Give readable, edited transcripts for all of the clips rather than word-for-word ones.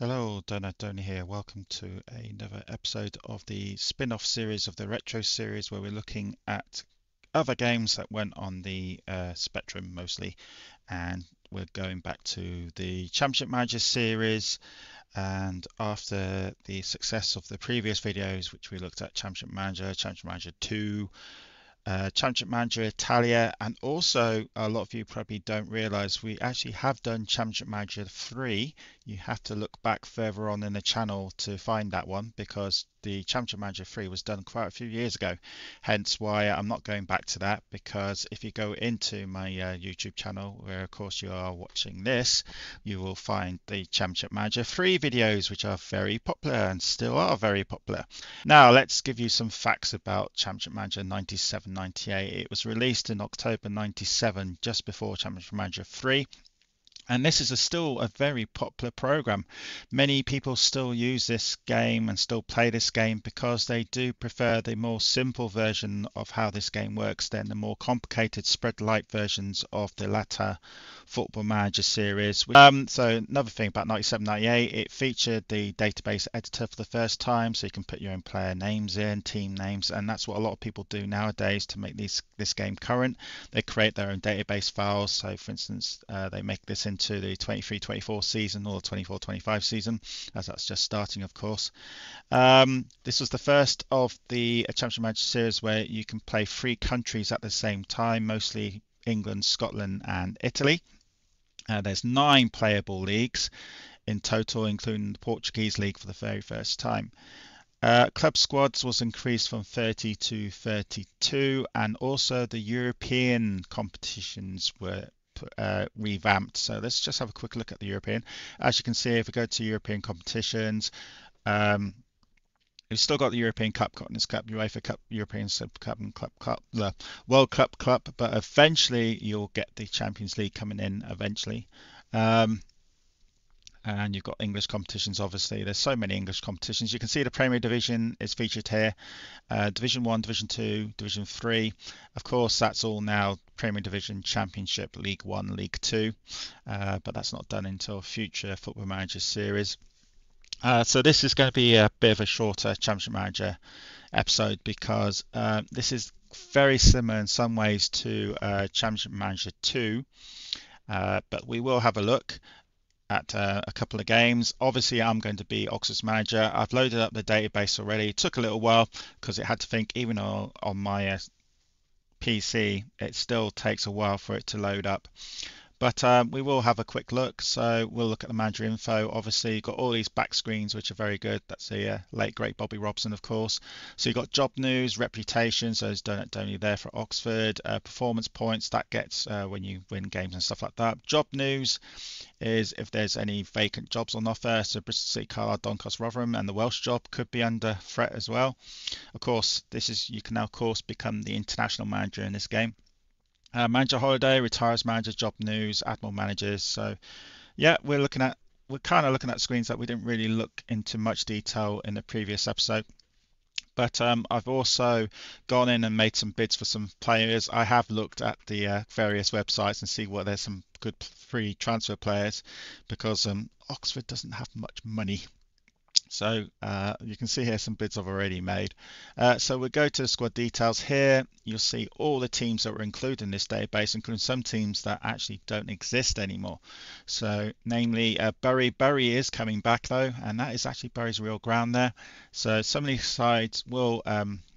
Hello, Donut Donny here. Welcome to another episode of the spin-off series of the Retro series where we're looking at other games that went on the Spectrum mostly. And we're going back to the Championship Manager series. And after the success of the previous videos, which we looked at Championship Manager 2, Championship Manager Italia, and also a lot of you probably don't realize we actually have done Championship Manager 3. You have to look back further on in the channel to find that one because the Championship Manager 3 was done quite a few years ago. Hence why I'm not going back to that, because if you go into my YouTube channel, where of course you are watching this, you will find the Championship Manager 3 videos, which are very popular and still are very popular. Now, let's give you some facts about Championship Manager 97-98. It was released in October 97, just before Championship Manager 3. And this is still a very popular program. Many people still use this game and still play this game because they do prefer the more simple version of how this game works than the more complicated spread light versions of the latter Football Manager series. So another thing about 97-98, it featured the database editor for the first time, so you can put your own player names in, team names, and that's what a lot of people do nowadays to make this game current. They create their own database files. So for instance, they make this into the 23-24 season or the 24-25 season, as that's just starting, of course. This was the first of the Championship Manager series where you can play 3 countries at the same time, mostly England, Scotland, and Italy. There's 9 playable leagues in total, including the Portuguese league for the very first time. Club squads was increased from 30 to 32, and also the European competitions were revamped. So let's just have a quick look at the European. As you can see, if we go to European competitions, we've still got the European Cup, Continents Cup, UEFA Cup, European Super Cup, and Club Cup, the World Cup, but eventually you'll get the Champions League coming in eventually. And you've got English competitions, obviously. There's so many English competitions. You can see the Premier Division is featured here. Division 1, Division 2, Division 3. Of course, that's all now Premier Division, Championship, League 1, League 2. But that's not done until future Football Manager series. So this is going to be a bit of a shorter Championship Manager episode because this is very similar in some ways to Championship Manager 2. But we will have a look at a couple of games. Obviously, I'm going to be Oxford's manager. I've loaded up the database already. It took a little while because it had to think, even on my PC, it still takes a while for it to load up. But we will have a quick look. So we'll look at the manager info. Obviously, you've got all these back screens, which are very good. That's the late, great Bobby Robson, of course. So you've got job news, reputation. So there's Donut Donny there for Oxford. Performance points, that gets when you win games and stuff like that. Job news is if there's any vacant jobs on offer. So Bristol City, Carlisle, Doncaster, Rotherham, and the Welsh job could be under threat as well. Of course, you can now, of course, become the international manager in this game. Manager holiday, retires manager, job news, Admiral managers. So yeah, we're kind of looking at screens that we didn't really look into much detail in the previous episode. But I've also gone in and made some bids for some players. I have looked at the various websites and see what there's some good free transfer players because Oxford doesn't have much money. So you can see here some bids I've already made. So we'll go to the squad details here. You'll see all the teams that were included in this database, including some teams that actually don't exist anymore. So namely Bury. Bury is coming back though, and that is actually Bury's real ground there. So some of these sides will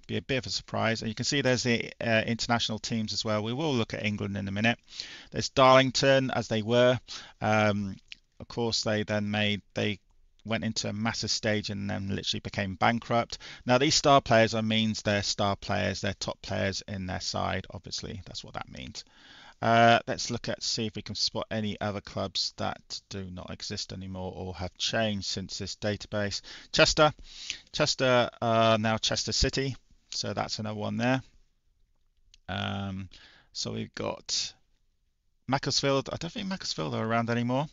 be a bit of a surprise. And you can see there's the international teams as well. We will look at England in a minute. There's Darlington, as they were. Of course, they went into a massive stage and then literally became bankrupt. Now these star players means they're star players, they're top players in their side, obviously. That's what that means. Let's see if we can spot any other clubs that do not exist anymore or have changed since this database. Chester now Chester City, so that's another one there. So we've got Macclesfield. I don't think Macclesfield are around anymore.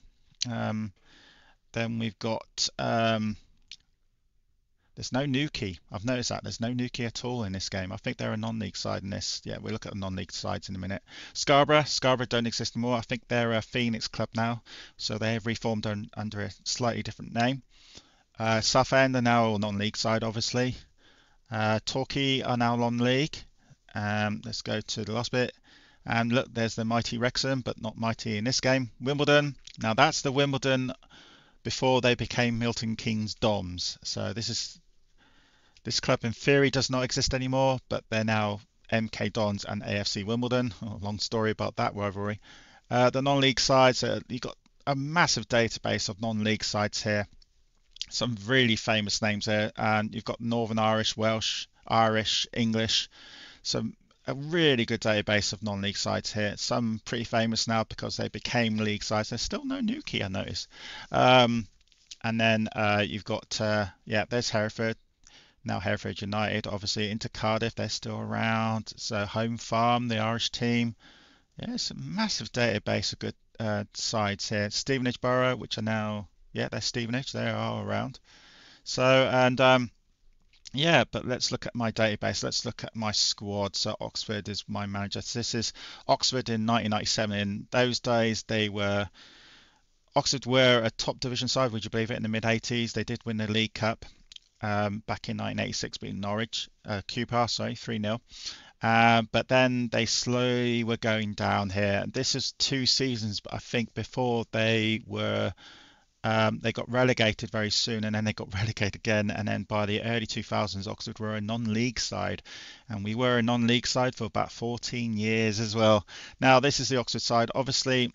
Then we've got the There's no Newquay. I've noticed that there's no Newquay at all in this game. I think they're a non-league side in this. Yeah, we'll look at the non-league sides in a minute. Scarborough don't exist anymore. I think they're a Phoenix club now, so they have reformed under a slightly different name. Southend are now a non-league side, obviously. Torquay are now non-league. Let's go to the last bit. And look, there's the mighty Wrexham, but not mighty in this game. Wimbledon. Now that's the Wimbledon before they became Milton Keynes Doms. So this club in theory does not exist anymore, but they're now MK Dons and AFC Wimbledon. Long story about that rivalry. The non-league sides, you've got a massive database of non-league sides here. Some really famous names there, and you've got Northern Irish, Welsh, Irish, English. A really good database of non-league sides here. Some pretty famous now because they became league sides. There's still no Newquay, I notice. And then you've got, there's Hereford. Now Hereford United, obviously, into Cardiff, they're still around. So Home Farm, the Irish team. Yeah, it's a massive database of good sides here. Stevenage Borough, which are now, they're Stevenage, they are around. So, and but let's look at my database. Let's look at my squad. So Oxford is my manager. So this is Oxford in 1997. In those days, Oxford were a top division side, would you believe it, in the mid-80s. They did win the League Cup back in 1986, beating Norwich, Cupar, 3-0. But then they slowly were going down here. This is 2 seasons, but I think before they got relegated very soon, and then they got relegated again, and then by the early 2000s Oxford were a non-league side, and we were a non-league side for about 14 years as well. Now this is the Oxford side. Obviously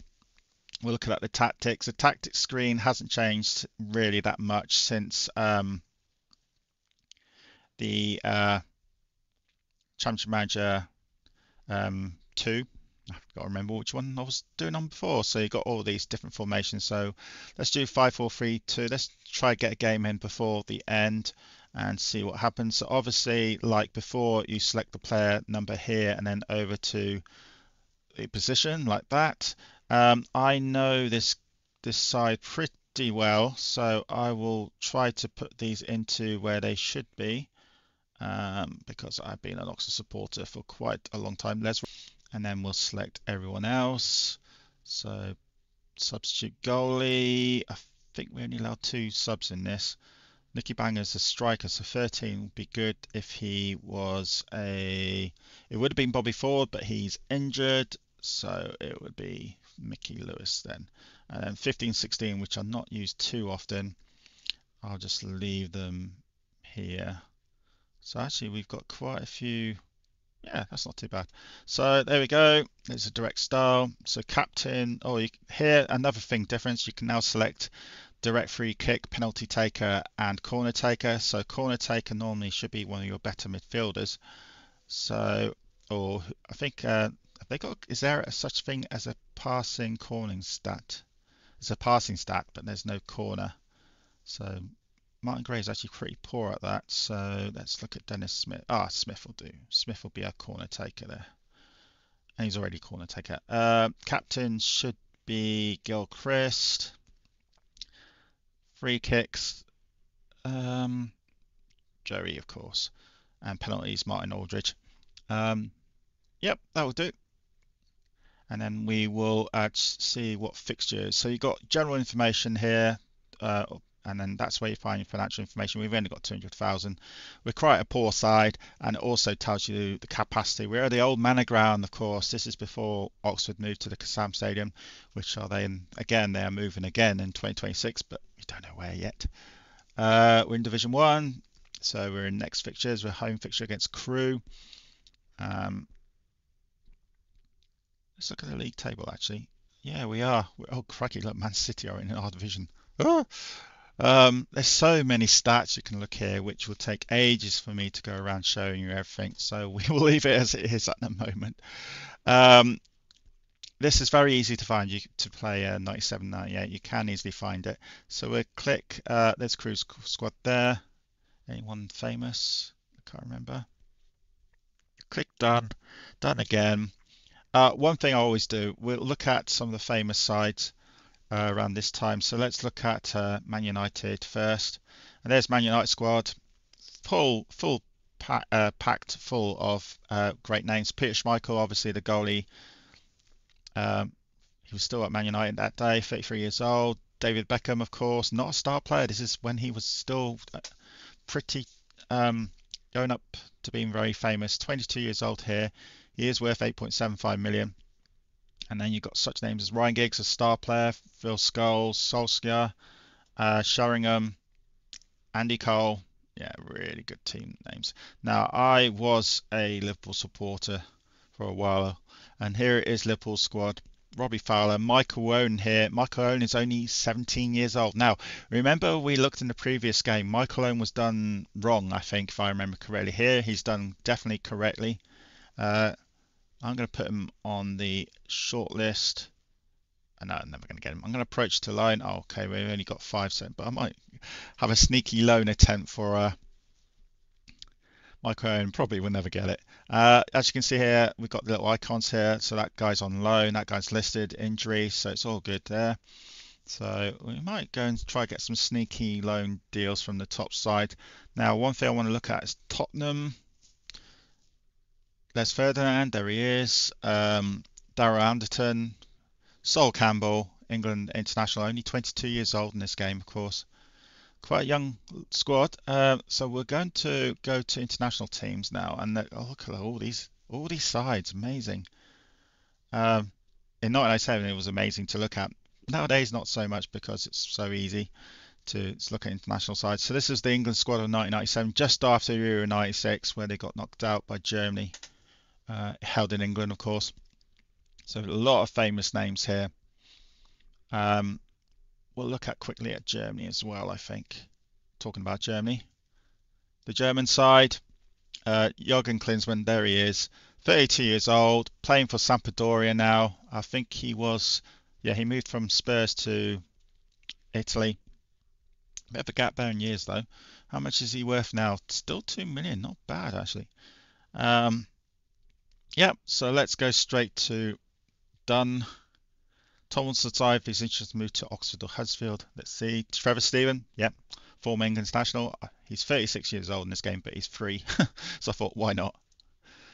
we're looking at the tactics. The tactics screen hasn't changed really that much since the Championship Manager 2. I've got to remember which one I was doing on before. So you've got all these different formations. So let's do 5-4-3-2. Let's try to get a game in before the end and see what happens. So obviously, like before, you select the player number here and then over to the position like that. I know this side pretty well, so I will try to put these into where they should be, because I've been an Oxford supporter for quite a long time. And then we'll select everyone else. So substitute goalie. I think we only allowed 2 subs in this. Nicky Banger's a striker, so 13 would be good if he was it would have been Bobby Ford, but he's injured, so it would be Mickey Lewis then. And then 15, 16, which are not used too often, I'll just leave them here. So actually we've got quite a few. Yeah, that's not too bad. So there we go. There's a direct style. So captain. Here another difference. You can now select direct free kick, penalty taker, and corner taker. So corner taker normally should be one of your better midfielders. So, or I think is there such thing as a passing cornering stat? It's a passing stat, but there's no corner. So Martin Gray is actually pretty poor at that, so let's look at Dennis Smith. Smith will do. Smith will be our corner taker there. And he's already corner taker. Captain should be Gilchrist. Free kicks, Jerry, of course. And penalties, Martin Aldridge. Yep, that will do. And then we will see what fixtures. So you've got general information here. And then that's where you find your financial information. We've only got 200,000. We're quite a poor side, and it also tells you the capacity. We're at the old Manor Ground, of course. This is before Oxford moved to the Kassam Stadium, which are they are moving again in 2026, but we don't know where yet. We're in Division 1, so we're in next fixtures. We're home fixture against Crewe. Let's look at the league table, actually. Yeah, we are. Oh, crikey, look, Man City are in our division. There's so many stats you can look here, which will take ages for me to go around showing you everything, so we will leave it as it is at the moment. This is very easy to find. To play 97-98, you can easily find it. So we'll click, there's Crewe's squad there. Anyone famous? I can't remember. Click done, done again. One thing I always do, we'll look at some of the famous sides around this time. So let's look at Man United first. And there's Man United squad. packed full of great names. Peter Schmeichel, obviously the goalie. He was still at Man United that day, 33 years old. David Beckham, of course, not a star player. This is when he was still pretty going up to being very famous. 22 years old here. He is worth 8.75 million. And then you've got such names as Ryan Giggs, a star player, Phil Scholes, Solskjaer, Sheringham, Andy Cole. Yeah, really good team names. Now, I was a Liverpool supporter for a while, and here it is, Liverpool squad. Robbie Fowler, Michael Owen here. Michael Owen is only 17 years old. Now, remember we looked in the previous game. Michael Owen was done wrong, I think, if I remember correctly. Here, he's done definitely correctly. I'm going to put him on the short list. No, I'm never going to get him. I'm going to approach to line. Oh, okay, we've only got 5 cents, but I might have a sneaky loan attempt for Michael Owen. Probably will never get it. As you can see here, we've got the little icons here. So that guy's on loan, that guy's listed, injury, so it's all good there. So we might go and try to get some sneaky loan deals from the top side. Now, one thing I want to look at is Tottenham. Les Ferdinand, there he is. Darrell Anderton, Sol Campbell, England international, only 22 years old in this game, of course. Quite a young squad. So we're going to go to international teams now, and look at all these sides, amazing. In 1997, it was amazing to look at. Nowadays, not so much because it's so easy to look at international sides. So this is the England squad of 1997, just after Euro 96, where they got knocked out by Germany. Held in England, of course. So a lot of famous names here. We'll look at quickly at Germany as well, I think. Talking about Germany. The German side, Jürgen Klinsmann, there he is. 32 years old, playing for Sampdoria now. I think he was, he moved from Spurs to Italy. Bit of a gap there in years though. How much is he worth now? Still 2 million, not bad actually. So let's go straight to done. Tom wants to decide if he's interested to move to Oxford or Huddersfield. Let's see. Trevor Steven, former England international. He's 36 years old in this game, but he's free. So I thought, why not?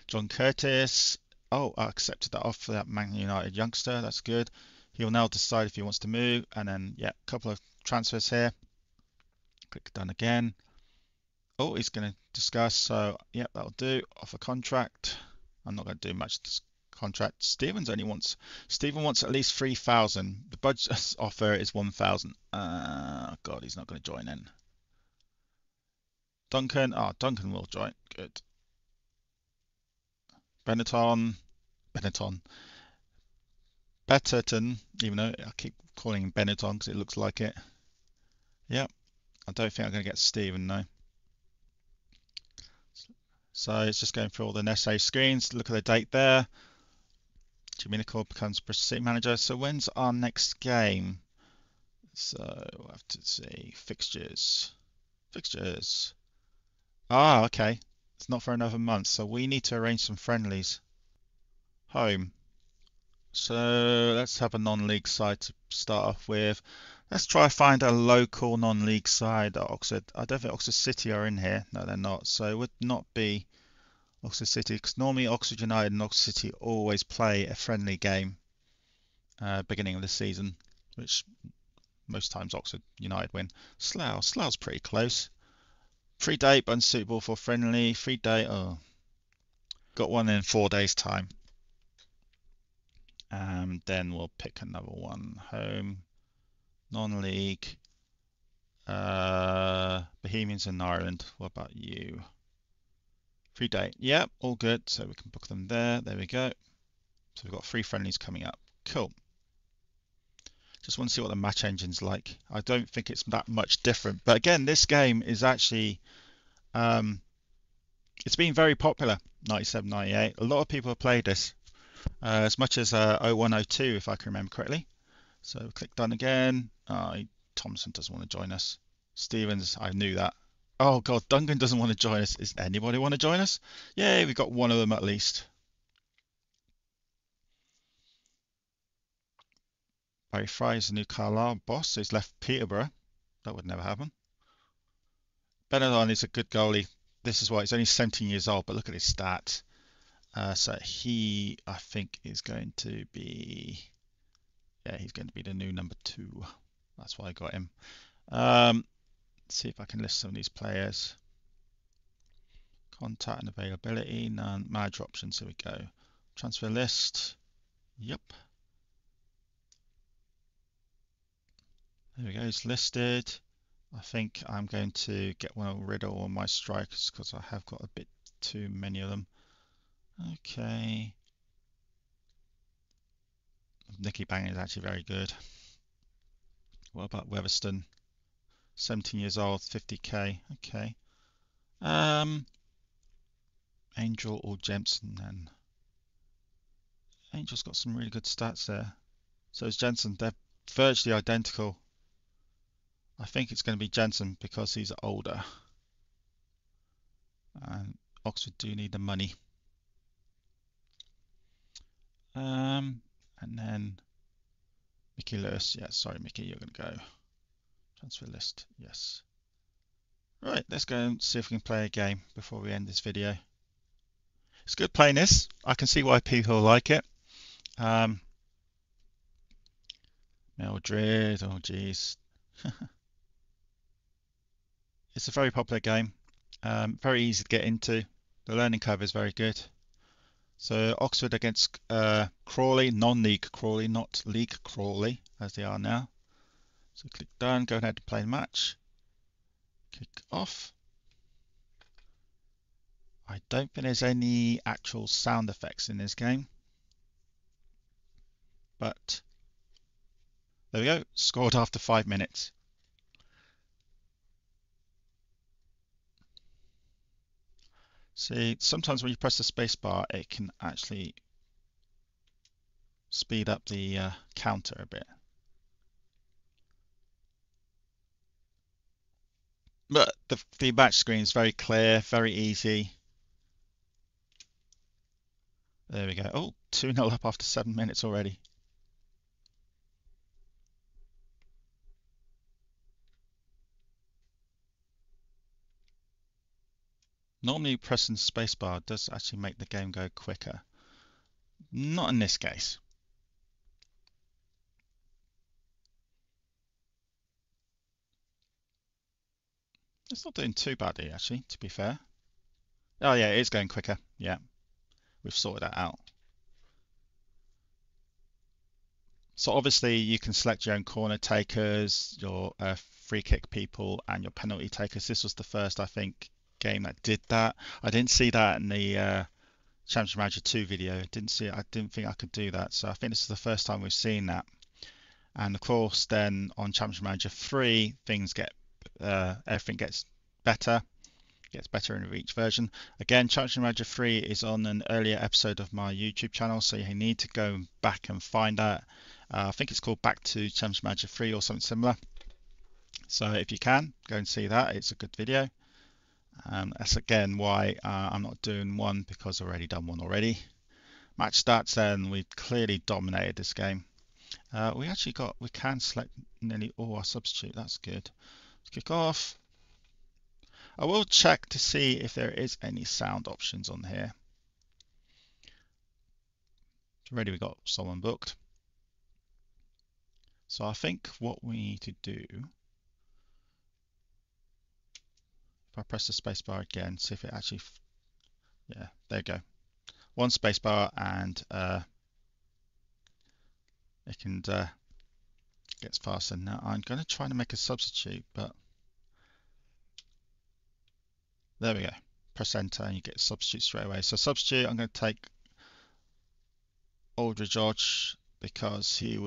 John Curtis. Oh, I accepted that offer for that Man United youngster. That's good. He'll now decide if he wants to move. And then, a couple of transfers here. Click done again. Oh, he's going to discuss. So, that'll do. Offer contract. I'm not going to do much contract. Steven wants at least 3,000. The budget offer is 1,000. God, he's not going to join in. Duncan. Duncan will join. Good. Benetton. Betterton, even though I keep calling him Benetton because it looks like it. I don't think I'm going to get Steven, no. So it's just going through all the necessary screens. Look at the date there. Domenico becomes Bristol City manager. So when's our next game? So we'll have to see. Fixtures. Okay. It's not for another month. So we need to arrange some friendlies. Home. So let's have a non-league side to start off with. Let's try to find a local non-league side at Oxford. I don't think Oxford City are in here. No, they're not. So it would not be Oxford City, because normally Oxford United and Oxford City always play a friendly game beginning of the season, which most times Oxford United win. Slough's pretty close. Free date, but unsuitable for friendly. Free date, got one in 4 days' time. Then we'll pick another one. Home. Non-league. Bohemians in Ireland. What about you? Free date. All good. So we can book them there. There we go. So we've got 3 friendlies coming up. Cool. Just want to see what the match engine's like. I don't think it's that much different. But again, this game is actually, it's been very popular. 97, 98. A lot of people have played this. As much as 01, 02, if I can remember correctly. So click done again. Thompson doesn't want to join us. Stevens, I knew that. Oh God, Duncan doesn't want to join us. Does anybody want to join us? Yay, we got one of them at least. Barry Fry is the new Carlisle boss, so he's left Peterborough. That would never happen. Benetton is a good goalie. this is why he's only 17 years old, but look at his stats. So he, I think, is going to be, yeah, he's going to be the new number 2. That's why I got him. Let's see if I can list some of these players. Contact and availability, none. Manager options, here we go. Transfer list, yep. There we go, he's listed. I think I'm going to get rid of all my strikers because I have got a bit too many of them. Okay. Nicky Bang is actually very good. What about Weatherston? 17 years old, 50k. Okay. Angel or Jensen then. Angel's got some really good stats there. So is Jensen. They're virtually identical. I think it's going to be Jensen because he's older. And Oxford do need the money. And then Mickey Lewis. Yeah, sorry, Mickey, you're going to go. Transfer list. Yes. Right, let's go and see if we can play a game before we end this video. It's good playing this. I can see why people like it. Mildred, oh geez. It's a very popular game. Very easy to get into. The learning curve is very good. So Oxford against Crawley, non-league Crawley, not league Crawley as they are now. So click done, go ahead and play the match. Kick off. I don't think there's any actual sound effects in this game. But there we go, scored after 5 minutes. See, sometimes when you press the space bar, it can actually speed up the counter a bit. But the match screen is very clear, very easy. There we go. Oh, 2-0 up after 7 minutes already. Normally pressing spacebar does actually make the game go quicker. Not in this case. It's not doing too badly actually, to be fair. Oh yeah, it is going quicker. Yeah, we've sorted that out. So obviously you can select your own corner takers, your free kick people, and your penalty takers. This was the first, I think, game that did that. I didn't see that in the Championship Manager 2 video. I didn't think I could do that. So I think this is the first time we've seen that. And of course, then on Championship Manager 3, things get everything gets better. Gets better in each version. Again, Championship Manager 3 is on an earlier episode of my YouTube channel, so you need to go back and find that. I think it's called Back to Championship Manager 3 or something similar. So if you can, go and see that. It's a good video. That's again why I'm not doing one, because I've already done one already. Match stats then, we clearly dominated this game. We can select nearly all our substitute. That's good. Let's kick off. I will check to see if there is any sound options on here. Already we got someone booked. So I think what we need to do, if I press the spacebar again, see if it actually, yeah, there you go. One spacebar and it can gets faster. Now I'm going to try to make a substitute, but there we go. Press enter and you get a substitute straight away. So substitute, I'm going to take Aldridge Hodge because he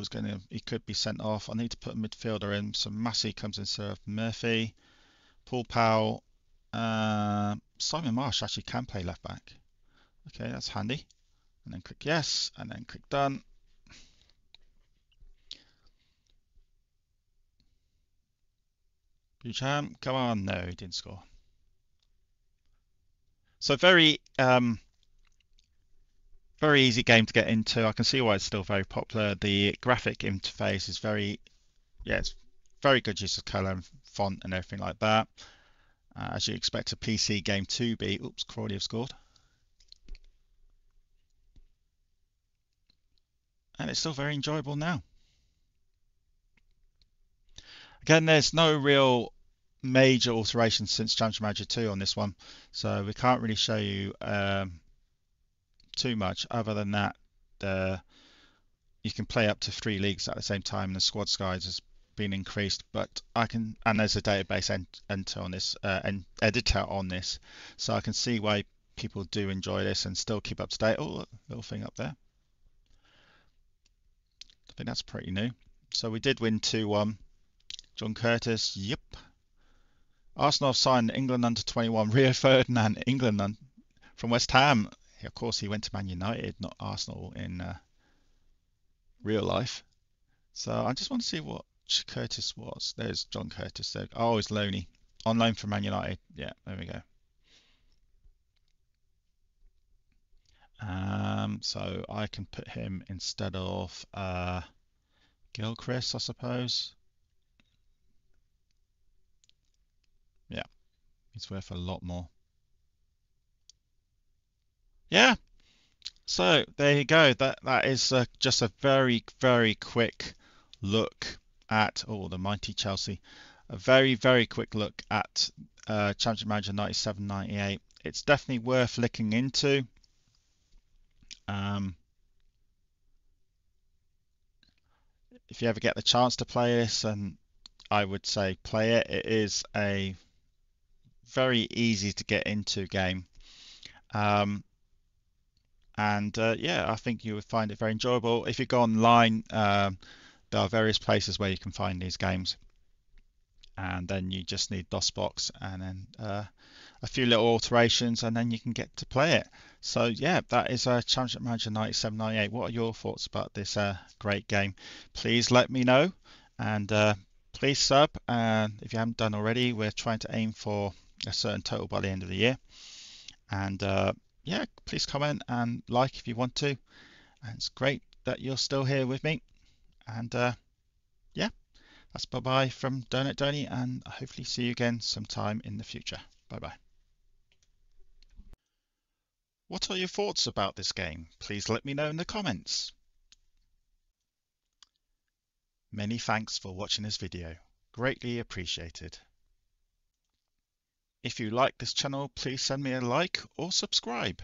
could be sent off. I need to put a midfielder in. So Massey comes instead of Murphy. Paul Powell. Simon Marsh actually can play left back. Okay, that's handy. And then click yes, and then click done. Bucham, come on. No, he didn't score. So very easy game to get into. I can see why it's still very popular. The graphic interface is it's very good use of color and font and everything like that. as you expect a PC game to be. Oops, Crawley have scored. And it's still very enjoyable now. Again, there's no real major alterations since Championship Manager 2 on this one, so we can't really show you too much other than that you can play up to 3 leagues at the same time, and the squad size has been increased, but and there's a database editor on this, so I can see why people do enjoy this and still keep up to date. Oh, little thing up there. I think that's pretty new. So we did win 2-1. John Curtis, yep. Arsenal have signed England under 21 Rio Ferdinand, England from West Ham. Of course, he went to Man United, not Arsenal in real life. So I just want to see what Curtis was. There's John Curtis there. Oh, he's loaney. On loan from Man United. Yeah, there we go. So I can put him instead of Gilchrist, I suppose. Yeah, he's worth a lot more. Yeah. So there you go. That is just a very, very quick look at the mighty Chelsea. A very, very quick look at Championship Manager 97-98. It's definitely worth looking into. If you ever get the chance to play this, and I would say play it. It is a very easy to get into game. Yeah, I think you would find it very enjoyable. If you go online, there are various places where you can find these games, and then you just need DOSBox and then a few little alterations, and then you can get to play it. So yeah, that is Championship Manager 97-98. What are your thoughts about this great game? Please let me know, and please sub. And if you haven't done already, we're trying to aim for a certain total by the end of the year. And yeah, please comment and like if you want to. And it's great that you're still here with me. And yeah, that's bye-bye from Donut Donny, and hopefully see you again sometime in the future. Bye-bye. What are your thoughts about this game? Please let me know in the comments. Many thanks for watching this video. Greatly appreciated. If you like this channel, please send me a like or subscribe.